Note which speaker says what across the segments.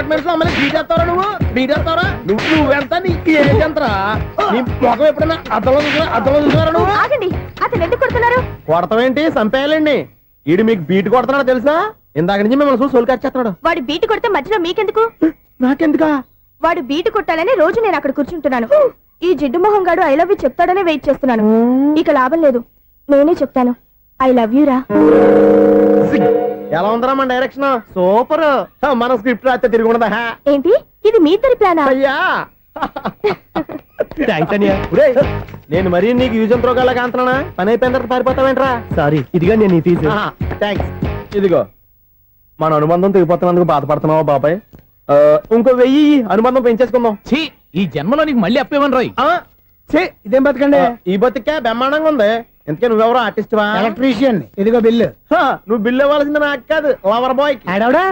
Speaker 1: Apartments లో అమ్మని బీటేస్తారా నువ్వెంత నీ ఏజ్ ఎంతరా? నీ మొఖం ఎప్పుడైనా అద్దంలో చూసారా నువ్వు?
Speaker 2: ఆగండి, అతను ఎందుకు కొడుతున్నారు?
Speaker 1: కొడతావేంటి? చంపేయాలండి. ఈడు మీకు బీట్ కొడుతున్నాడు తెలుసా? ఇందాక నుంచి మిమ్మల్ని చూసి సోలు కచ్చేస్తున్నాడు.
Speaker 2: వాడు బీటు కొడితే మధ్యలో మీకెందుకు?
Speaker 1: నాకెందుకా?
Speaker 2: వాడు బీటు కొట్టాలని రోజు నేను అక్కడ కూర్చుంటున్నాను. ఈ జిడ్డు మొహం గాడు ఐ లవ్ యూ చెప్తాడనే వెయిట్ చేస్తున్నాను. ఇక లాభం లేదు, నేనే చెప్తాను ఐ లవ్ యూ రా.
Speaker 1: ఎలా ఉందరా మన డైరెక్షన్? సూపర్. మన స్క్రిప్ట్ రాస్తే తిరిగి ఉండదా?
Speaker 2: ఏంటి ఇది మీ ఇద్దరి ప్లానా?
Speaker 1: అయ్యా నేను మరీ నీకు యూజ్ అండ్ త్రోగాలా కాంతనా? పని అయిపోయిన తర్వాత పారిపోతావేంట్రా? సారీ, ఇదిగా నేను థ్యాంక్స్. ఇదిగో మన అనుబంధం తెగిపోతున్నందుకు బాధపడుతున్నావా బాబాయ్? ఇంకో 1000 అనుబంధం పెంచేసుకుందాం.
Speaker 3: ఈ జన్మలో నీకు మళ్ళీ అప్పేమని రాయి.
Speaker 1: ఇదేం బతకండి? ఈ బతికే బ్రహ్మాండంగా ఉంది. ఎందుకే నువ్వెవరో ఆర్టిస్ట్ వా?
Speaker 4: ఎలక్ట్రీషియన్. ఇదిగో బిల్లు.
Speaker 1: నువ్వు బిల్లు ఇవ్వాల్సింది నాకు కాదు, లవర్ బాయ్.
Speaker 4: ఆడవడా?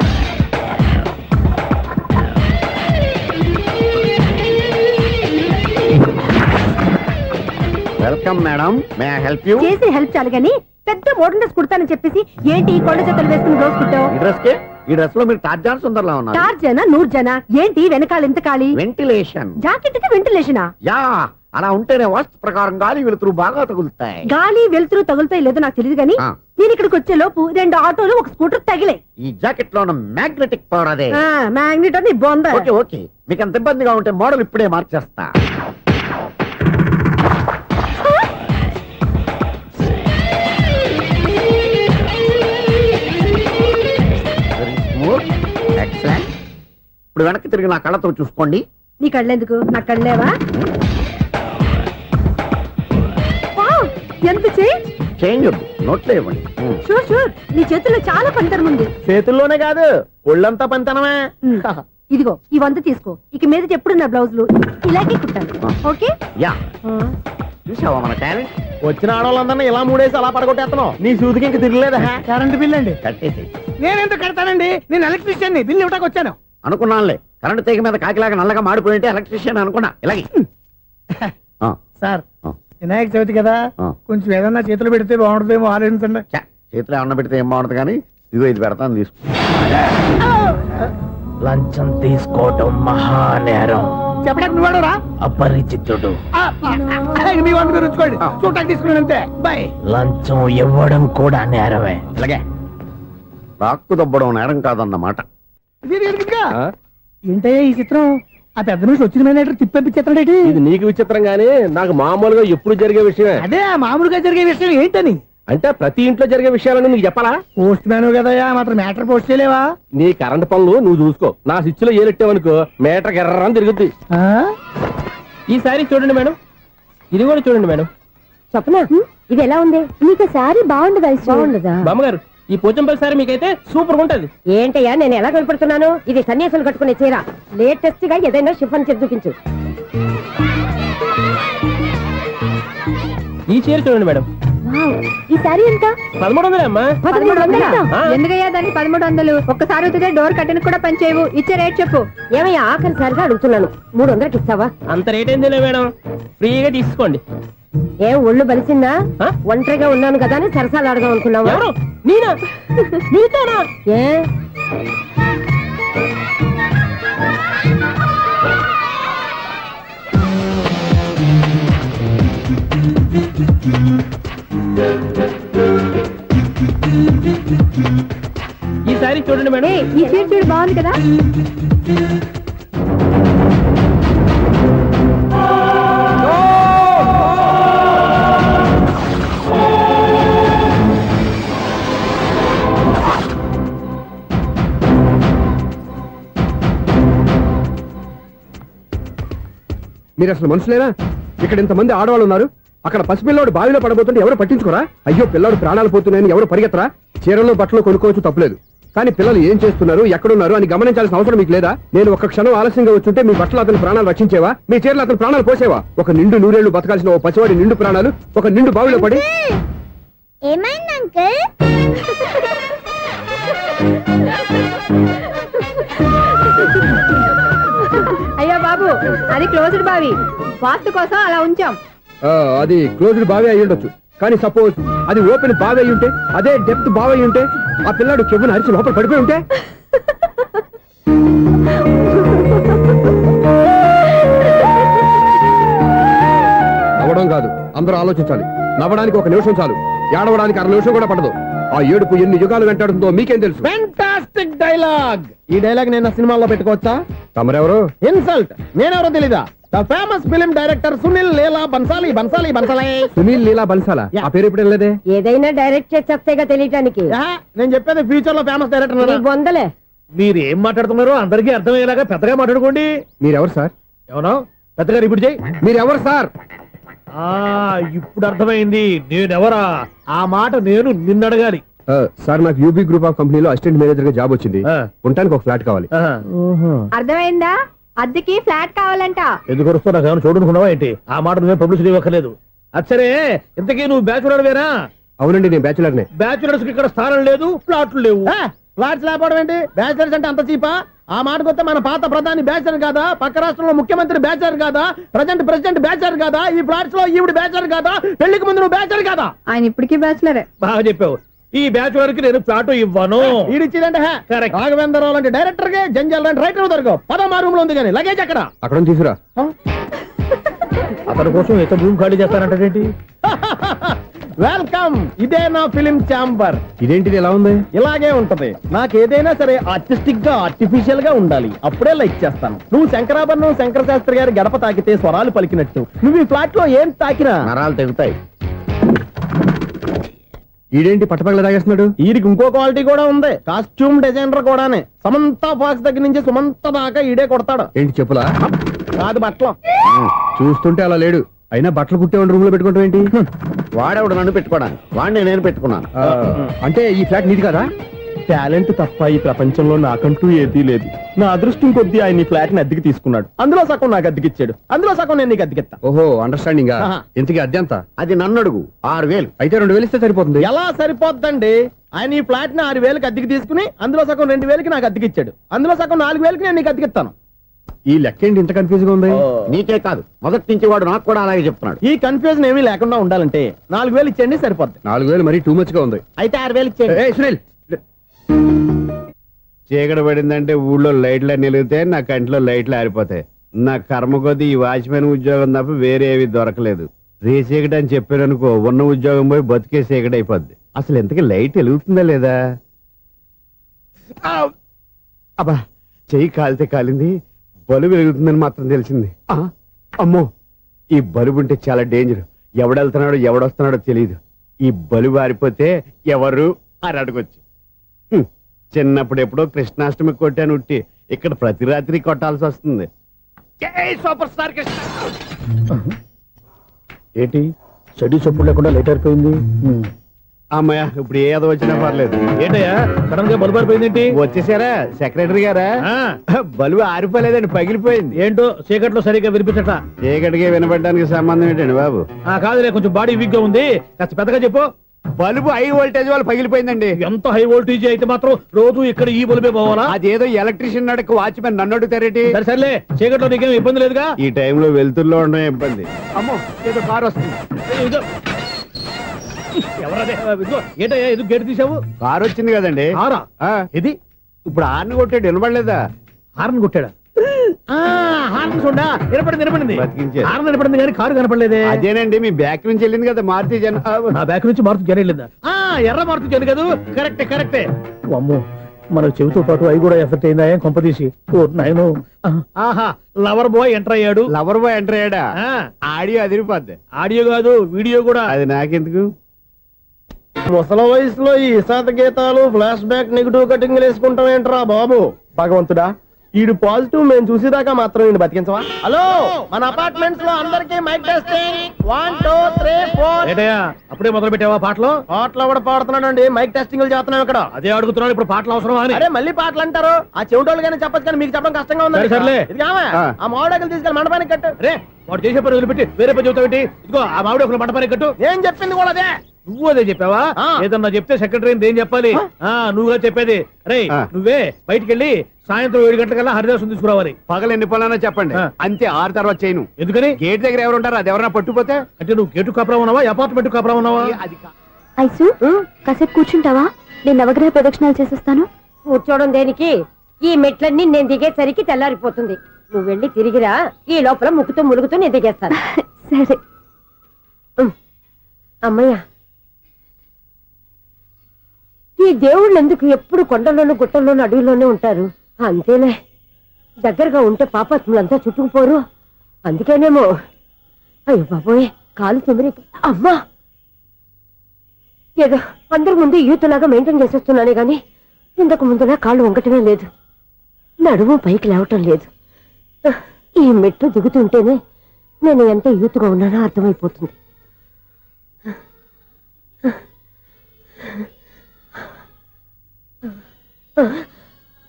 Speaker 1: Welcome madam, may I help you?
Speaker 2: చేసి హెల్ప్ చాలు గానీ పెద్ద మోడల్ డ్రెస్ కుడతానని చెప్పేసి ఏంటి కొండ చేతులు వేసుకుని రోజు కుట్టావు?
Speaker 1: ఈ డ్రెస్ లో మీరు టార్జాన్ సుందర్లా ఉన్నారు.
Speaker 2: టార్జనా నూర్జనా? ఏంటి వెనకాల ఎంత ఖాళీ?
Speaker 1: వెంటిలేషన్.
Speaker 2: జాకెట్ కి వెంటిలేషనా?
Speaker 1: యా, అలా ఉంటేనే వాస్తు ప్రకారం గాలి వెలుతురు బాగా తగులుతాయి.
Speaker 2: గాలి వెలుతురు తగులుతాయి లేదో నాకు తెలియదు గానీ నేను ఇక్కడికి వచ్చే లోపు 2 ఆటోలు ఒక స్కూటర్ తగిలాయి.
Speaker 1: ఈ జాకెట్ లో ఉన్న మ్యాగ్నెటిక్ పవర్ అదే.
Speaker 2: మ్యాగ్నెట్ అని బొంద.
Speaker 1: ఓకే, మీకు అంత ఇబ్బందిగా ఉంటే మోడల్ ఇప్పుడే మార్చేస్తా. ఎక్సలెంట్. ఇప్పుడు వెనక్కి తిరిగి నా కళ్ళతో చూసుకోండి.
Speaker 2: నీ కళ్ళెందుకు? నా కళ్ళేవా? ఎంత
Speaker 1: చేంజ్ వద్దు, నోట్లో ఇవ్వండి.
Speaker 2: షూర్ నీ చేతుల్లో చాలా పంతరం ఉంది.
Speaker 1: చేతుల్లోనే కాదు, ఒళ్ళంతా పంతనమే.
Speaker 2: ఇదిగో ఈ 100 తీసుకో. ఇక మీద ఎప్పుడు నా బ్లౌజులు ఇలాగే కుట్టాను. ఓకే?
Speaker 1: యా. చూసావా మన టాలెంట్? వచ్చిన ఆడవాళ్ళందరినీ ఇలా మూడేసి అలా పడగొట్టేస్తున్నావు. నీ సూదికి ఇంక తిరగలేదా?
Speaker 4: కరెంట్ బిల్ అండి.
Speaker 1: కట్టేసి.
Speaker 4: నేనెందుకు కడతానండి? నేను ఎలక్ట్రీషియన్ ని. బిల్లు ఇవ్వడానికి వచ్చాను.
Speaker 1: అనుకున్నానులే, కరెంట్ తీగ మీద కాకిలాగా నల్లగా మాడిపోయింటే ఎలక్ట్రీషియన్ అనుకున్నా. ఇలాగే
Speaker 4: సార్, వినాయక చవితి కదా, కొంచెం ఏదన్నా చేతులు పెడితే బాగుంటుందేమో ఆలోచించండి.
Speaker 1: చేతిలో ఏమన్నా పెడితే ఏం బాగుంటుంది కానీ ఇదిగో ఇది పెడతాను, తీసుకో.
Speaker 3: లంచం తీసుకోవటం మహానేరం.
Speaker 4: చెప్పడానికి నువ్వాడరా?
Speaker 3: అపరిచితుడు.
Speaker 4: మీ వంట మీరు ఉంచుకోండి, చూడటానికి తీసుకున్నాను అంతే. బాయ్.
Speaker 3: లంచం ఇవ్వడం కూడా నేరమే.
Speaker 1: ఇలాగే రాక్కు దబ్బడం నేరం కాదన్నమాట.
Speaker 4: ఏంటయ్యా ఈ చిత్రం? ఆ పెద్ద నుంచి వచ్చిన మేనేటర్ తిప్పించేస్తాడేటి?
Speaker 1: ఇది నీకు విచిత్రం గానీ నాకు మామూలుగా ఎప్పుడు జరిగే విషయమే.
Speaker 4: అదే మామూలుగా జరిగే విషయం ఏంటని?
Speaker 1: అంటే ప్రతి ఇంట్లో జరిగే విషయాలని నీకు చెప్పాలా?
Speaker 4: పోస్ట్ మ్యాన్ కదయ్యా, మాత్రం మ్యాటర్ పోస్ట్ చేయలేవా?
Speaker 1: నీ కరెంట్ పనులు నువ్వు చూసుకో. నా స్విచ్ లో ఏలెట్టావనుకో మీటర్ ఎర్రని తిరుగుద్ది.
Speaker 3: ఈసారి చూడండి మేడం, ఇది కూడా చూడండి మేడం.
Speaker 2: చెప్పనా ఇది ఎలా ఉంది? నీకు సారీ బాగుండదా? బాగుండదా
Speaker 3: బామ్మగారు? ఈ పోచంపల్లి సారీ మీకైతే సూపర్ ఉంటది.
Speaker 2: ఏంటయ్యా నేను ఎలా కనపడుతున్నాను? ఇది సన్యాసులు కట్టుకునే చీర. లేటెస్ట్ గా ఏదైనా షిఫన్ చేసి చూపించు.
Speaker 3: ఈ చీర చూడండి మేడం.
Speaker 2: ఈ సారీ ఎంత?
Speaker 3: 1300 అమ్మా.
Speaker 2: 1300? ఎందుకయ్యా దాన్ని 1300? ఒక్కసారి అవుతుందే డోర్ కట్టను కూడా పనిచేయవు. ఇచ్చే రేట్ చెప్పు. ఏమయ్యా ఆఖరిసారిగా అడుగుతున్నాను, 300 ఇస్తావా?
Speaker 3: అంత రేట్ ఏంది మేడం, ఫ్రీగా తీసుకోండి.
Speaker 2: ఏం ఒళ్ళు బలిసిందా? ఒంటరిగా ఉన్నాను కదా అని సరసాలు అడదాం అనుకున్నావా?
Speaker 3: నేనా? నీతోనా?
Speaker 2: ఏ
Speaker 3: ఈ సారీ చూడండి మేడం.
Speaker 2: ఈ చీర చూడు, బాగుంది కదా?
Speaker 5: మీరు అసలు మనుషులేనా? ఇక్కడ ఇంతమంది ఆడవాళ్ళు ఉన్నారు, అక్కడ పసిపిల్లాడు బావిలో పడబోతుంటే ఎవరు పట్టించుకోరా? అయ్యో పిల్లాడు ప్రాణాలు పోతున్నాయని ఎవరు పరిగెత్తరా? చీరలో బట్టలు కొనుక్కోవచ్చు, తప్పులేదు. కానీ పిల్లలు ఏం చేస్తున్నారు, ఎక్కడున్నారు అని గమనించాల్సిన అవసరం మీకు లేదా? నేను ఒక్క క్షణం ఆలస్యంగా వచ్చుంటే మీ బట్టలు అతని ప్రాణాలు రక్షించేవా? మీ చీరలు అతని ప్రాణాలు పోసేవా? ఒక నిండు 100 ఏళ్లు బతకాల్సిన ఓ పసివాడి నిండు ప్రాణాలు ఒక నిండు బావిలో పడి.
Speaker 2: ఏమైంది అంకుల్? అయ్యో బాబు, అది క్లోజ్డ్ బావి, వాస్తు కోసం అలా ఉంచాం.
Speaker 5: అది క్లోజ్డ్ బావి అయి ఉండొచ్చు, కానీ సపోజ్ అది ఓపెన్ బావి అయి ఉంటే, అదే డెప్త్ బావి అయి ఉంటే, ఆ పిల్లాడు చెవును అరిచి లోపల పడిపోయి ఉంటే అందరూ ఆలోచించాలి. నవ్వడానికి 1 నిమిషం చాలు, ఏడవడానికి 1/2 నిమిషం కూడా పడదు. ఆ ఏడుపు ఎన్ని యుగాలు వెంటాడుతుందో మీకేం తెలుసు?
Speaker 1: Fantastic dialogue. ఈ డైలాగ్ నేను సినిమాలో పెట్టుకోవచ్చా?
Speaker 5: తమరెవరు?
Speaker 1: ఇన్సల్ట్. నేనెవరో తెలీదా? The famous film director Sunil Leela Bansali. Bansali Bansali
Speaker 5: Sunil Leela బన్సాలా?
Speaker 1: Yeah.
Speaker 5: ఆ పేరు ఇప్పుడు లేదే.
Speaker 6: ఏదైనా డైరెక్ట్ చేసేస్తేగా తెలియటానికి
Speaker 1: నేను చెప్పేది ఫ్యూచర్ లో ఫేమస్ డైరెక్టర్.
Speaker 6: బొందలే.
Speaker 1: మీరు ఏం మాట్లాడుతున్నారో అందరికీ అర్థమయ్యేలాగా పెద్దగా మాట్లాడుకోండి.
Speaker 5: మీరెవరు సార్?
Speaker 1: ఎవరో పెద్దగా రిపీట్ చేయి.
Speaker 5: మీరెవరు సార్?
Speaker 1: ఇప్పుడు అర్థమైంది నేనెవరా. ఆ మాట నేను నిన్ను అడగాలి.
Speaker 5: సార్, నాకు యూబీ గ్రూప్ ఆఫ్ కంపెనీలో అసిస్టెంట్ మేనేజర్ గా జాబ్ వచ్చింది. ఉండటానికి ఒక ఫ్లాట్ కావాలి.
Speaker 2: అర్థమైందా? అద్దెకి ఫ్లాట్ కావాలంట.
Speaker 1: ఎందుకు వస్తున్నా నాకు ఏమైనా చూడనుకున్నావా ఏంటి? ఆ మాట నువ్వే పబ్లిసిటీ ఇవ్వక్కర్లేదు. అచ్చరే, ఇంతకీ నువ్వు బ్యాచులర్ వేరా?
Speaker 5: అవునండి, నేను బ్యాచులర్నే.
Speaker 1: బ్యాచులర్స్ కి ఇక్కడ స్థానం లేదు, ఫ్లాట్లు లేవు. ఫ్లాట్స్ లేకపోవడం ఏంటి? బ్యాచులర్స్ అంటే అంత చీపా? ఆ మాటకొస్తే మన పాత ప్రధాని బ్యాచులర్ కాదా? పక్క రాష్ట్రంలో ముఖ్యమంత్రి బ్యాచులర్ కాదా? ప్రజెంట్ ప్రెసిడెంట్ బ్యాచులర్ కాదా? ఈ ఫ్లాట్స్ లో ఈవిడ బ్యాచులర్ కాదా? పెళ్లికి ముందు నువ్వు బ్యాచులర్ కాదా?
Speaker 2: ఆయన ఇప్పటికీ బ్యాచులరే.
Speaker 1: బాగా చెప్పావు. ఈ బ్యాచులర్ కి నేను ఫ్లాట్ ఇవ్వను. ఈడిచ్చిందంటే రాఘవేంద్రరావు లాంటి డైరెక్టర్ కి, జంజాల్ లాంటి రైటర్ దొరకవు. 10వ రూమ్ లో ఉంది కానీ లగేజ్ అక్కడ.
Speaker 5: అక్కడ తీసుకురా.
Speaker 1: అతని కోసం ఎంత రూమ్ ఖాళీ చేస్తానంటే వెల్కమ్. ఇదే నా ఫిలిం ఛాంబర్.
Speaker 5: ఇదేంటిది ఎలా ఉంది?
Speaker 1: ఇలాగే ఉంటది. నాకు ఏదైనా సరే ఆర్టిస్టిక్ గా, ఆర్టిఫిషియల్ గా ఉండాలి. అప్పుడే లైక్ చేస్తాను. నువ్వు శంకరాభరణం శంకర శాస్త్రి గారి గడప తాకితే స్వరాలు పలికినట్టు నువ్వు ఈ ఫ్లాట్ లో ఏం తాకినా నరాలు తెగుతాయి.
Speaker 5: ఈడేంటి పట్టపగల తాగేస్తున్నాడు?
Speaker 1: వీడికి ఇంకో క్వాలిటీ కూడా ఉంది. కాస్ట్యూమ్ డిజైనర్ కూడానే. సమంత ఫాక్స్ దగ్గర నుంచి సుమంత దాకా ఈడే కొడతాడు.
Speaker 5: ఏంటి చెప్పులా?
Speaker 1: కాదు, బట్టలు.
Speaker 5: చూస్తుంటే అలా లేడు. అయినా బట్టలు కుట్టేవాడి రూమ్ లో పెట్టుకుంటాం ఏంటి?
Speaker 1: వాడేవాడు నన్ను పెట్టుకోవడానికి, వాడిని నేను పెట్టుకున్నాను.
Speaker 5: అంటే ఈ ఫ్లాట్ నీది కదా?
Speaker 1: టాలెంట్ తప్ప ఈ ప్రపంచంలో నాకంటూ ఏదీ లేదు. నా అదృష్టం కొద్దీ ఆయన ఈ ఫ్లాట్ ని అద్దెకి తీసుకున్నాడు. అందులో సగం నాకు అద్దెకిచ్చాడు, అందులో సగం నేను నీకు అద్దెకిస్తా.
Speaker 5: ఓహో, అండర్స్టాండింగ్. ఇంతకీ అద్దె ఎంత?
Speaker 1: అది నన్ను అడుగు. 6,000.
Speaker 5: అయితే 2,000 ఇస్తే సరిపోతుంది.
Speaker 1: ఎలా సరిపోద్దండి? ఆయన ఈ ఫ్లాట్ ని 6,000కి అద్దెకి తీసుకుని అందులో సగం 2,000కి నాకు అద్దెకిచ్చాడు. అందులో సగం 4,000కి నేను నీకు అద్దెకిస్తాను.
Speaker 5: ఈ లెక్క ఏంటి ఇంత కన్ఫ్యూజ్ గా ఉంది?
Speaker 1: నీకే కాదు, మొదటి నుంచి వాడు నాకు కూడా అలాగే చెప్తున్నాడు. ఈ కన్ఫ్యూజన్ ఏమీ లేకుండా ఉండాలంటే 4,000 ఇచ్చేయండి, సరిపోద్ది.
Speaker 5: 4,000 మరీ టూ మచ్ గా ఉంది.
Speaker 1: అయితే 6,000 ఇచ్చేయండి.
Speaker 5: ఏయ్ సునీల్,
Speaker 7: చీకటి పడిందంటే ఊళ్ళో లైట్లు నిలిగితే నా కంటిలో లైట్లు ఆరిపోతాయి. నా కర్మ కొద్దీ ఈ వాచ్మెన్ ఉద్యోగం తప్ప వేరే ఏవి దొరకలేదు. రేసీకటి అని చెప్పారనుకో, ఉన్న ఉద్యోగం పోయి బతికే చీకటి అయిపోద్ది. అసలు ఇంతకీ లైట్ వెలుగుతుందా లేదా? అబ్బా, చెయ్యి కాలితే కాలింది, బలుబు వెలుగుతుందని మాత్రం తెలిసింది. అమ్మో, ఈ బలుబు ఉంటే చాలా డేంజర్. ఎవడెళ్తున్నాడో ఎవడొస్తున్నాడో తెలియదు. ఈ బలుబు ఆరిపోతే ఎవరు అని అడగొచ్చు. చిన్నప్పుడు ఎప్పుడో కృష్ణాష్టమి కొట్టాను ఉట్టి, ఇక్కడ ప్రతి రాత్రి కొట్టాల్సి వస్తుంది. Super star Krishna.
Speaker 1: ఏంటి చెడు చెప్పుడు లేకుండా లేట్ అయిపోయింది?
Speaker 7: అమ్మయ్య, ఇప్పుడు ఏదో వచ్చినా పర్లేదు.
Speaker 1: ఏంటయ్యా సడన్ గా బల్బు అయిపోయింది ఏంటి?
Speaker 7: వచ్చేసారా సెక్రటరీ గారా? బలుబు ఆరిపోలేదండి, పగిలిపోయింది.
Speaker 1: ఏంటో చీకట్లో సరిగ్గా వినిపించట.
Speaker 7: చీకటిగా వినపడడానికి సంబంధం ఏంటండి బాబు?
Speaker 1: కాదులే, కొంచెం బాడీ వీక్ గా ఉంది, కాస్త పెద్దగా చెప్పు.
Speaker 7: బల్బు హై వోల్టేజ్ వాళ్ళు పగిలిపోయిందండి.
Speaker 1: ఎంత హై వోల్టేజ్ అయితే మాత్రం రోజు ఇక్కడ ఈ బల్బే పోవాలా?
Speaker 7: అదేదో ఎలక్ట్రీషియన్ నడక వాచ్మెన్ నన్ను అడుగుతారేటి?
Speaker 1: సరే సర్లే, చీకట్లో నీకేం ఇబ్బంది లేదుగా?
Speaker 7: ఈ టైంలో వెళ్తుల్లో ఉండడం ఇబ్బంది. అమ్మో, ఏదో కారు వస్తుంది.
Speaker 1: ఎవరదే? ఏంటయ్యా ఇది గేట్ తీసావు?
Speaker 7: కారు వచ్చింది కదండి.
Speaker 1: కారా?
Speaker 7: ఇది ఇప్పుడు హార్న్ కొట్టాడు, వినపడలేదా?
Speaker 1: హార్న్ కొట్టాడా? హార్న్ చూడా వినపడింది.
Speaker 7: బతికించాడు.
Speaker 1: హార్న్ వినపడింది కానీ కారు కనపడలేదే.
Speaker 7: అదేనండి, మీ బ్యాక్ నుంచి వెళ్ళింది కదా మారుతి జన.
Speaker 1: నా బ్యాక్ నుంచి మారుతి జన వెళ్ళిందా? ఎర్ర మారుతి జన కదా? కరెక్టే. అమ్మో, మనకు చెవితో పాటు అవి కూడా ఎఫెక్ట్ అయిందా? ఏం కొంపదీసి? నాయను, ఆహా, లవర్ బాయ్ ఎంటర్ అయ్యాడు.
Speaker 7: లవర్ బాయ్ ఎంటర్ అయ్యాడా? ఆడియో అదిరిపోద్ది.
Speaker 1: ఆడియో కాదు, వీడియో కూడా.
Speaker 7: అది నాకెందుకు?
Speaker 1: ముసల వయసులో ఈ ఇసాత గీతాలు, ఫ్లాష్ బ్యాక్, నెగిటివ్ కటింగ్ వేసుకుంటాం ఏంట్రా బాబు? భగవంతుడా, ఈడు పాజిటివ్ మేము చూసేదాకా మాత్రం ఈయన బతికించవా? హలో, మన అపార్ట్మెంట్స్ లో అందరికి మైక్ టెస్టింగ్. 1 2 3 4. ఏటయ్యా అప్పుడే మొదలు పెట్టావా పాటలు? పాటలు కూడా పాడుతున్నాడు, మైక్ టెస్టింగ్ చేస్తున్నాం ఇక్కడ. అదే అడుగుతున్నాడు, ఇప్పుడు పాటలు అవసరమా అని. అరే మళ్ళీ పాటలు అంటారు, ఆ చెవిటోళ్ళు కానీ చెప్పచ్చు కానీ మీకు చెప్పడం కష్టంగా ఉంది. సర్లే, ఇది ఆ మామిడాకులు తీసుకెళ్ళి మండపానికి కట్టు. రే, వాడు చేసే పని వదిలిపెట్టి వేరే పని చెబుతావు ఏంటి? ఇదిగో ఆ మామిడాకులు మండపానికి కట్టు. నేను చెప్పింది కూడా అదే. నువ్వు అదే చెప్పావా? ఏదన్నా చెప్తే సెక్రటరీ ఏం చెప్పాలి? నువ్వుగా చెప్పేది. రే, నువ్వే బయటికి వెళ్ళి సాయంత్రం 7 గంటలకల్లా హరిదాసు తీసుకురావాలి.
Speaker 7: పగలు ఎన్ని పనులన్నా చెప్పండి, అంతే. 6 తర్వాత చేయను.
Speaker 1: ఎందుకని?
Speaker 7: గేట్ దగ్గర ఎవరు ఉంటారు, అది ఎవరన్నా పట్టుపోతే.
Speaker 1: అంటే నువ్వు గేటు కాపురా ఉన్నావా, అపార్ట్మెంట్ కాపురా ఉన్నావా?
Speaker 7: అది
Speaker 2: ఐసు, కాసేపు కూర్చుంటావా? నేను నవగ్రహ ప్రదక్షిణాలు చేసేస్తాను.
Speaker 6: కూర్చోవడం దేనికి? ఈ మెట్లన్నీ నేను దిగేసరికి తెల్లారిపోతుంది. నువ్వు వెళ్ళి తిరిగిరా, ఈ లోపల ముక్కుతూ ములుగుతూ నేను దిగేస్తాను.
Speaker 2: సరే.
Speaker 6: అమ్మయ్య, ఈ దేవుళ్ళు ఎందుకు ఎప్పుడు కొండల్లోనూ గుట్టల్లోనూ అడవిలోనే ఉంటారు? అంతేలే, దగ్గరగా ఉంటే పాపాత్ములంతా చుట్టుకుపోరు. అందుకేనేమో. అయ్యో బాబోయ్, కాలు తిమిరి. అమ్మా, ఏదో అందరి ముందు యూత్లాగా మెయింటైన్ చేసేస్తున్నానే గాని ఇంతకు ముందులా కాళ్ళు వంకటమే లేదు, నడుము పైకి లేవటం లేదు. ఈ మెట్లు దిగుతుంటేనే నేను ఎంత యూత్గా ఉన్నానో అర్థమైపోతుంది.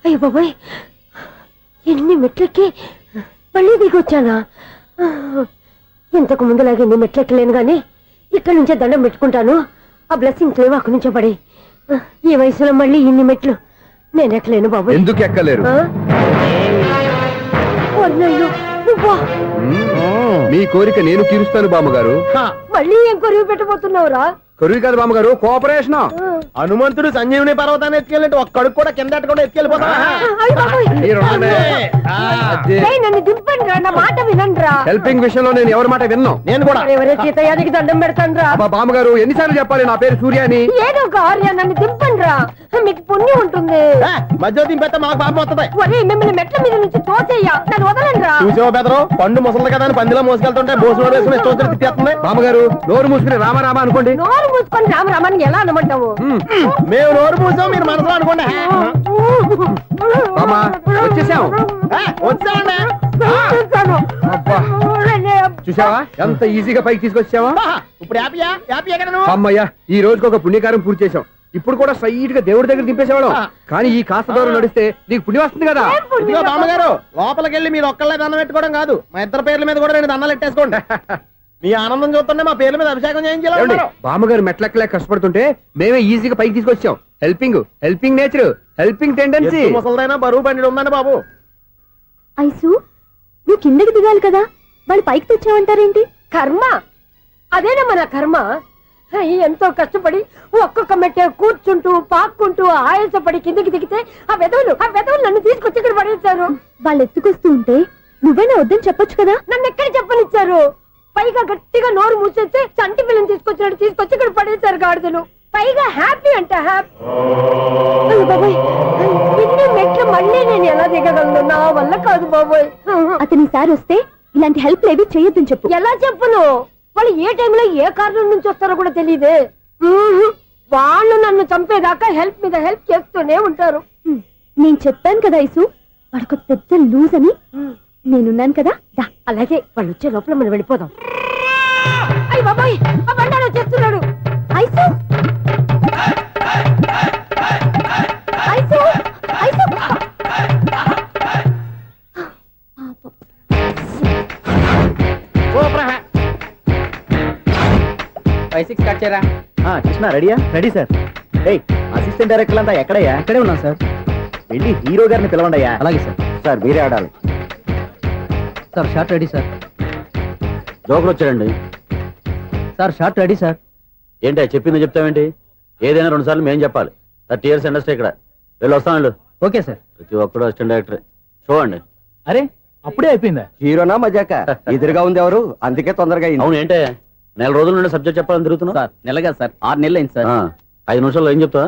Speaker 6: అయ్యో బాబాయ్, ఎన్ని మెట్లెక్కి మళ్ళీ దిగొచ్చానా? ఇంతకు ముందులాగే ఎన్ని మెట్లెక్కలేను గాని ఇక్కడి నుంచే దండం పెట్టుకుంటాను. ఆ బ్లెస్సింగ్ లేవు అక్కడి నుంచే పడి. ఈ వయసులో మళ్ళీ ఇన్ని మెట్లు నేను ఎక్కలేను బాబు.
Speaker 5: ఎందుకు ఎక్కలేరు? మీ కోరిక నేను తీరుస్తాను బామ్మగారు.
Speaker 6: మళ్ళీ ఏం కొరివి పెట్టబోతున్నావురా?
Speaker 5: కొరివి కాదు బామ్మగారు, కోఆపరేషన్.
Speaker 1: హనుమంతుడు సంజీవుని పర్వతాన్ని ఎత్తుకెళ్ళి ఒక్కడికి కూడా కింద కూడా ఎత్తుకెళ్ళిపోతా.
Speaker 6: నన్ను దింపండి రా, నా మాట వినండి రా.
Speaker 5: హెల్పింగ్ విషయంలో నేను ఎవరి మాట విన్నాను.
Speaker 1: నేను కూడా
Speaker 6: ఎవరే సీతయ్యానికి దండం పెడతాను రా.
Speaker 5: బామ్మగారు ఎన్నిసార్లు చెప్పాలి నా పేరు సూర్య అని?
Speaker 6: ఏదో ఒక ఆర్య, నన్ను దింపండి రా, మీకు పుణ్యం ఉంటుంది.
Speaker 1: మధ్యలో దింపేస్తే మాకు పాపం వస్తుంది.
Speaker 6: ఒరే, మిమ్మల్ని మెట్ల మీద నుంచి తోసేయ్యా, నన్ను వదలండి రా.
Speaker 1: చూసావా బెదరు, పండు ముసలి కదా అని పందిలో మోసుకెళ్తుంటే భోజనం వేసుకుని ఇష్టం తిట్టేస్తుంది.
Speaker 5: బామ్మగారు నోరు మూసుకుని రామారామ అనుకోండి.
Speaker 6: నోరు మూసుకొని రామరామాన్ని ఎలా అనమంటావు?
Speaker 1: మేము నోరు మూసాం, మీరు మనసులో అనుకోండి.
Speaker 5: బామ్మ వచ్చేసాం.
Speaker 1: వచ్చామండి.
Speaker 5: అబ్బా, చూసావా ఎంత ఈజీగా పైకి తీసుకొచ్చావా?
Speaker 1: ఇప్పుడు హ్యాపీయా? హ్యాపీయా కదా నువ్వు?
Speaker 5: అమ్మయ్యా, ఈ రోజుకి ఒక పుణ్యకారం పూర్తి చేసాం. ఇప్పుడు కూడా స్ట్రైట్ గా దేవుడి దగ్గర దింపేసేవాడు. కానీ ఈ కాస్త దూరం నడిస్తే నీకు పుణ్యం వస్తుంది కదా.
Speaker 1: ఇదిగో బామ్మగారు, లోపలికి వెళ్ళి మీరు ఒక్కళ్ళే దండం పెట్టుకోవడం కాదు, మా ఇద్దరు పేర్ల మీద కూడా 2 దండాలు పెట్టేసుకోండి. మీ ఆనందం చూస్తుంటే మా పేర్ల మీద అభిషేకం చేయించాలి.
Speaker 5: బామ్మగారు మెట్లెక్కలే కష్టపడుతుంటే మేమే ఈజీగా పైకి తీసుకొచ్చాం. Helping nature, helping tendency.
Speaker 1: ముసలిదైనా బరువు బండి ఉందండి బాబు.
Speaker 2: ఐసు, నువ్వు కిందకి దిగాలి కదా, వాళ్ళు పైకి తెచ్చావంటారేంటి?
Speaker 6: కర్మ, అదేనమ్మా నా కర్మ. ఎంతో కష్టపడి ఒక్కొక్క మెట్ట కూర్చుంటూ పాక్కుంటూ ఆయాసపడి కిందకి దిగితే ఆ వెధవులు నన్ను తీసుకొచ్చి ఇక్కడ పడేశారు.
Speaker 2: వాళ్ళు ఎత్తుకొస్తూ ఉంటే నువ్వేనా వద్దని చెప్పొచ్చు కదా.
Speaker 6: నన్ను ఎక్కడ చెప్పనిచ్చారు? పైగా గట్టిగా నోరు మూసేస్తే చంటి పిల్లని తీసుకొచ్చి ఇక్కడ పడేశారు గాడిదలు. పైగా హ్యాపీ అంట హ్యాపీ. బాబాయ్, ఇన్ని మెట్లు మళ్ళీ నేను ఎలా దిగగలను? నా వల్ల కాదు బాబోయ్.
Speaker 2: అతని సారి వస్తే ఇలాంటి హెల్ప్ లేవి చేయొద్దని చెప్పు.
Speaker 6: ఎలా చెప్పును? వాళ్ళు ఏ టైంలో ఏ కారణం నుంచి వస్తారో కూడా తెలియదే. వాళ్ళు నన్ను చంపేదాకా హెల్ప్ మీద హెల్ప్ చేస్తూనే ఉంటారు.
Speaker 2: నేను చెప్పాను కదా ఐసు, వాడికి పెద్ద లూజ్ అని. నేనున్నాను కదా.
Speaker 6: అలాగే, వాళ్ళు వచ్చే లోపల మనం వెళ్ళిపోదాం. అయ్య బాబాయ్, ఆ బండారు వచ్చేస్తున్నాడు.
Speaker 2: Ice, ice, ice.
Speaker 3: 5-6 స్టార్ట్ చేయరా.
Speaker 1: కృష్ణ రెడీయా? Ready sir. అసిస్టెంట్ డైరెక్టర్ అంతా ఎక్కడయ్యా?
Speaker 3: ఇక్కడే ఉన్నాం సార్.
Speaker 1: వెళ్ళి హీరో గారిని పిలవండి అయ్యా.
Speaker 3: అలాగే సార్.
Speaker 1: సార్ మీరే ఆడాలి.
Speaker 3: Sir short ready sir.
Speaker 1: జోకులు వచ్చాడండి.
Speaker 3: Sir short ready sir.
Speaker 1: ఏంటి చెప్పింది చెప్తావేంటి? ఏదైనా 2 సార్లు మేము చెప్పాలి. 30 years ఇండస్ట్రీ ఇక్కడ. వెళ్ళి వస్తాను.
Speaker 3: Okay sir.
Speaker 1: ప్రతి ఒక్కడు అసిస్టెంట్ డైరెక్టర్. చూడండి.
Speaker 3: అరే, అప్పుడే అయిపోయిందా?
Speaker 7: హీరోనా మజాక? ఎదురుగా ఉంది ఎవరు, అందుకే తొందరగా అయింది.
Speaker 1: అవును, ఏంటే 4 రోజుల నుండి సబ్జెక్ట్ చెప్పాలని తిరుగుతున్నా?
Speaker 3: సార్ నెలగా సార్, 6 నెలలు అయింది సార్.
Speaker 1: 5 నిమిషాల్లో ఏం చెప్తా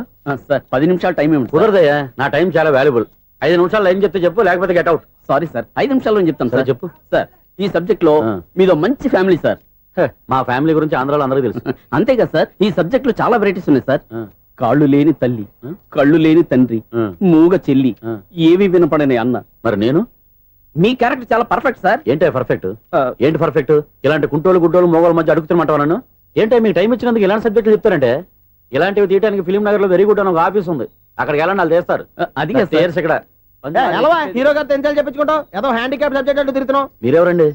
Speaker 3: సార్? 10 నిమిషాలు టైం ఏమి
Speaker 1: కుదరదయ్యా, నా టైం చాలా వాల్యుబుల్. 5 నిమిషాల్లో ఏం చెప్తే చెప్పు, లేకపోతే గెట్ అవుట్.
Speaker 3: సారీ సార్, 5 నిమిషాల్లో చెప్తాను సార్.
Speaker 1: చెప్పు
Speaker 3: సార్, ఈ సబ్జెక్ట్ లో మీదో మంచి ఫ్యామిలీ సార్.
Speaker 1: మా ఫ్యామిలీ గురించి ఆంధ్రాలో అందరికీ తెలుసు.
Speaker 3: అంతేగా సార్, ఈ సబ్జెక్ట్ లో చాలా వెరైటీస్ ఉన్నాయి సార్. కాళ్ళు లేని తల్లి, కళ్ళు లేని తండ్రి, మూగ చెల్లి, ఏవి వినపడని అన్న.
Speaker 1: మరి నేను?
Speaker 3: మీ క్యారెక్టర్ చాలా పర్ఫెక్ట్ సార్.
Speaker 1: ఏంటే పర్ఫెక్ట్? ఏంటి పర్ఫెక్ట్? ఇలాంటి కుంటోలు గుడ్డోలు మోగోల మధ్య అడుగుతున్నమాట నన్ను. ఏంటంటే మీకు టైం ఇచ్చినందుకు ఇలాంటి సబ్జెక్టులు చెప్తారంటే? ఇలాంటివి తీయడానికి ఫిలిం నగర్ లో వెరీ గుడ్ అని ఒక ఆఫీస్ ఉంది, అక్కడికి వెళ్ళండి, వాళ్ళు చేస్తారు.
Speaker 3: అది
Speaker 1: ఇక్కడ హీరో గారు తెంచాలి చెప్పించుకుంటాం, ఏదో హ్యాండిక్యాప్ సబ్జెక్ట్ అంటూ తిరుగుతున్నాం. మీరెవరండి?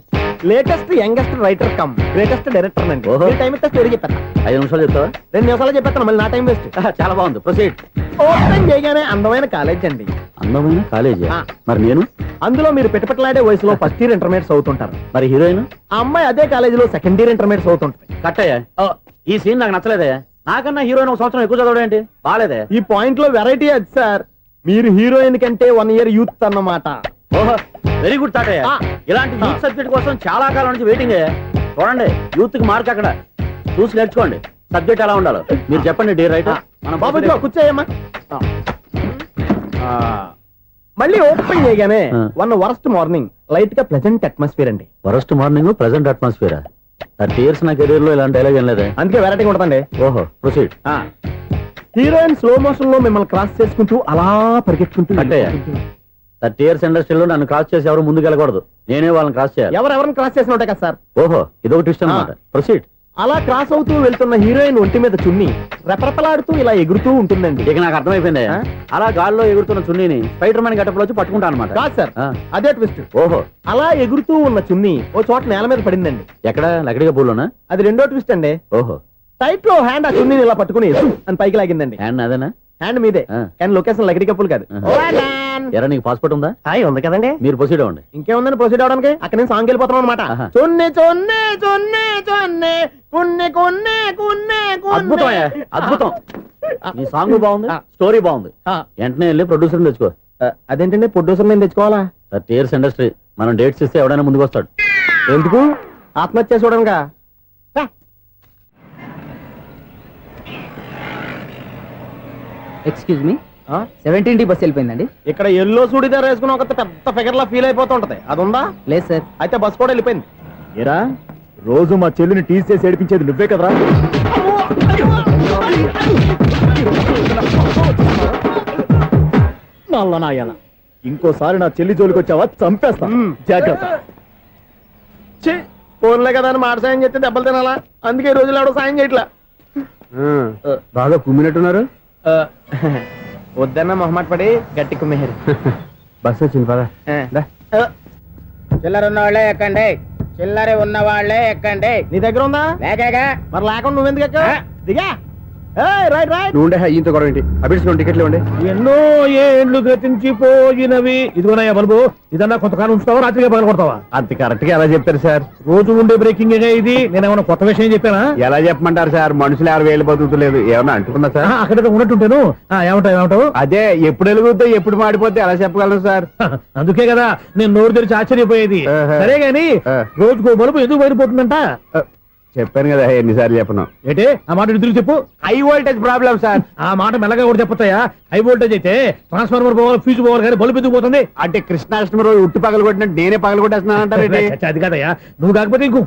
Speaker 1: Latest youngest writer cum greatest director అండి. టైం ఇస్తే స్టోరీ చెప్పేస్తా. 5 నిమిషాలు చెప్తావా? 2 నిమిషాలు చెప్పేస్తాను, మళ్ళీ నా టైం వేస్ట్. చాలా బాగుంది, ప్రొసీడ్. ఓపెన్ చేయగానే అందమైన కాలేజ్ అండి. అందమైన కాలేజ్? మరి నేను? అందులో మీరు పెట్టుపట్లాడే వయసులో ఫస్ట్ ఇయర్ ఇంటర్మీడియట్స్ అవుతుంటారు. మరి హీరోయిన్? ఆ అమ్మాయి అదే కాలేజీలో సెకండ్ ఇయర్ ఇంటర్మీడియట్స్ అవుతుంటాయి. కట్టయ్యా, ఈ సీన్ నాకు నచ్చలేదే. నాకన్నా హీరోయిన్ 1 సంవత్సరం ఎక్కువ చదవడం ఏంటి? బాలేదే. ఈ పాయింట్ లో వెరైటీ అది సార్, మీరు హీరోయిన్ కంటే 1 year యూత్ అన్నమాట. ఓహో, వెరీ గుడ్ తాటయ్య. ఇలాంటి యూత్ సబ్జెక్ట్ కోసం చాలా కాలం నుంచి వెయిటింగ్. చూడండి, యూత్ కి మార్క్ అక్కడ చూసి నేర్చుకోండి.
Speaker 3: సబ్జెక్ట్ ఎలా ఉండాలో మీరు చెప్పండి డీ రైట్
Speaker 1: బాబు ఇదిగో కూర్చోయమ్మా ఆ, మళ్ళీ ఓపెన్ చేయగానే
Speaker 3: ఆ.
Speaker 1: వన్ వరస్ట్ మార్నింగ్ లైట్ గా ప్లెజెంట్ అట్మాస్ఫియర్ అండి.
Speaker 3: First morning present atmosphere 30 years నా కెరీర్ లో ఇలాంటి డైలాగ్ ఏం లేదే.
Speaker 1: అందుకే వెరైటీగా ఉంటుందండి.
Speaker 3: ఓహో ప్రొసీడ్.
Speaker 1: హీరోయిన్ స్లో మోషన్ లో మిమ్మల్ని క్రాస్ చేసుకుంటూ అలా పరిగెత్తుకుంటూ
Speaker 3: అంటే 30 years ఇండస్ట్రీలో నన్ను క్రాస్ చేసి ఎవరు ముందుకు వెళ్ళకూడదు, నేనే వాళ్ళని క్రాస్ చేయాలి.
Speaker 1: ఎవరెవరిని క్రాస్ చేసిన ఉంటాయి కదా సార్.
Speaker 3: ఓహో ఇదొక ట్విస్ట్ అన్నమాట. ప్రొసీడ్.
Speaker 1: అలా క్రాస్ అవుతూ వెళ్తున్న హీరోయిన్ ఒంటి మీద చున్ని రెపరెపలాడుతూ ఇలా ఎగురుతూ ఉంటుందండి.
Speaker 3: ఇక నాకు అర్థమైపోయింది.
Speaker 1: ఆ?
Speaker 3: అలా గాల్లో ఎగురుతున్న చున్నీని స్పైడర్ మ్యాన్ గట్టపులో వచ్చి పట్టుకుంటా అనమాట.
Speaker 1: కాదు సార్,
Speaker 3: ఆ.
Speaker 1: అదే ట్విస్ట్.
Speaker 3: ఓహో
Speaker 1: అలా ఎగురుతూ ఉన్న చున్ని ఓ చోట నేల మీద పడిందండి.
Speaker 3: ఎక్కడ లకడిగా పూలోనా?
Speaker 1: అది రెండో ట్విస్ట్ అండి.
Speaker 3: ఓహో
Speaker 1: టైట్ లో హ్యాండ్ ఆ చున్నీని ఇలా పట్టుకుని అని పైకి లాగిందండి.
Speaker 3: హ్యాండ్ అదేనా?
Speaker 1: హ్యాండ్ మీదే,
Speaker 3: ఆ.
Speaker 1: కానీ లొకేషన్ లకడి కప్పులు కాదు.
Speaker 3: ఎరా నీకు పాస్పోర్ట్ ఉందా?
Speaker 1: హాయ్ ఉంది కదండి.
Speaker 3: మీరు ప్రొసీడ్ అవ్వండి.
Speaker 1: ఇంకేముందని ప్రొసీడ్ అవడానికి అక్కడ నేను సాంగ్ వెళ్ళిపోతాం అనమాట.
Speaker 3: ఆహా.
Speaker 1: చున్ని చున్ని చున్ని చున్ని కున్ని కున్ని కున్ని
Speaker 3: అద్భుతం అయ్యా, అద్భుతం. నీ సాంగ్ బాగుంది, స్టోరీ బాగుంది. వెంటనే వెళ్ళి ప్రొడ్యూసర్ తెచ్చుకో.
Speaker 1: అదేంటండి ప్రొడ్యూసర్ నేను తెచ్చుకోవాలా?
Speaker 3: 30 years ఇండస్ట్రీ, మనం డేట్స్ ఇస్తే ఎవడైనా ముందుకు వస్తాడు.
Speaker 1: ఎందుకు? ఆత్మహత్య చూడనుగా.
Speaker 8: Excuse me 17D bus వెళ్ళిపోయిందండి.
Speaker 1: ఇక్కడ ఎల్లో చూడిదార్ వేసుకుని ఒక పెద్ద ఫిగర్ లా ఫీల్ అయిపోతుంటది, అది ఉందా?
Speaker 8: లేదు సార్.
Speaker 1: అయితే బస్ కూడా వెళ్ళిపోయింది. ఏరా రోజు మా చెల్లిని టీస్ చేసి ఏడిపించేది నువ్వే కదరా? నాయన ఇంకోసారి నా చెల్లి జోలికి వచ్చావా చంపేస్తా, జాగ్రత్త. ఫోన్లే కదా అని మాట సాయం చేస్తే దెబ్బలు తినాలా? అందుకే ఈ రోజులు ఎవడో సాయం చేయట్లా.
Speaker 5: బాగా కుమ్మినట్టున్నారు.
Speaker 1: వద్దన్న మొహమాట పడి గట్టి కుమ్మేరు.
Speaker 5: బస్ వచ్చింది పద.
Speaker 8: చిల్లర ఉన్న వాళ్ళే ఎక్కండి, చిల్లర ఉన్న వాళ్ళే ఎక్కండి.
Speaker 1: నీ దగ్గర ఉందా?
Speaker 8: లేకగా
Speaker 1: మరి లేకుండా నువ్వెందుకు ఎక్కావు? దిగా. Right right.
Speaker 5: నువ్వు ఉండే ఈయంతో గొడవ ఏంటి? అభిడ్స్లో టికెట్లు ఇవ్వండి.
Speaker 4: ఎన్నో ఏండ్లు గతించిపోయినవి. ఇదిగోనయ్యా బల్బు, ఇదన్నా కొంతకాలం ఉంచుతావా రాత్రిగా పగల కొడతావా?
Speaker 1: అంత కరెక్ట్ గా ఎలా చెప్తారు సార్?
Speaker 4: రోజు ఉండే బ్రేకింగ్ ఇది. నేనేమన్నా కొత్త విషయం చెప్పానా?
Speaker 7: ఎలా చెప్పమంటారు సార్? మనుషులు 60,000 బతుకుతలేదు, ఏమన్నా అంటున్నా సార్?
Speaker 4: అక్కడ ఉన్నట్టుంటాను. ఏమంటావు?
Speaker 7: అదే ఎప్పుడు వెలుగుతో ఎప్పుడు మాడిపోతే ఎలా చెప్పగలను సార్?
Speaker 4: అందుకే కదా నేను నోరు తెరిచి ఆశ్చర్యపోయేది.
Speaker 7: ఆహా.
Speaker 4: సరే గాని
Speaker 7: ఆ.
Speaker 4: రోజుకో బలుపు ఎందుకు బయటపోతుందంట?
Speaker 7: చెప్పాను కదా ఎన్నిసార్లు చెప్పను.
Speaker 4: ఏంటే ఆ మాట ఎదురు చెప్పు.
Speaker 7: High voltage problem sir.
Speaker 4: ఆ మాట మెల్లగా కూడా చెప్పొచ్చాయా? హై వోల్టేజ్ అయితే ట్రాన్స్ఫార్మర్ పోవాలి, ఫ్యూజ్ పోవాలి, కానీ బల్బు ఎందుకు పోతుంది?
Speaker 7: అంటే కృష్ణాష్టమి రోజు ఉట్టి పగలు కొట్టినట్టు నేనే పగలు కొట్టేస్తున్నాను అంటారు.
Speaker 4: అది కాదయ్యా, నువ్వు కాకపోతే ఇంకో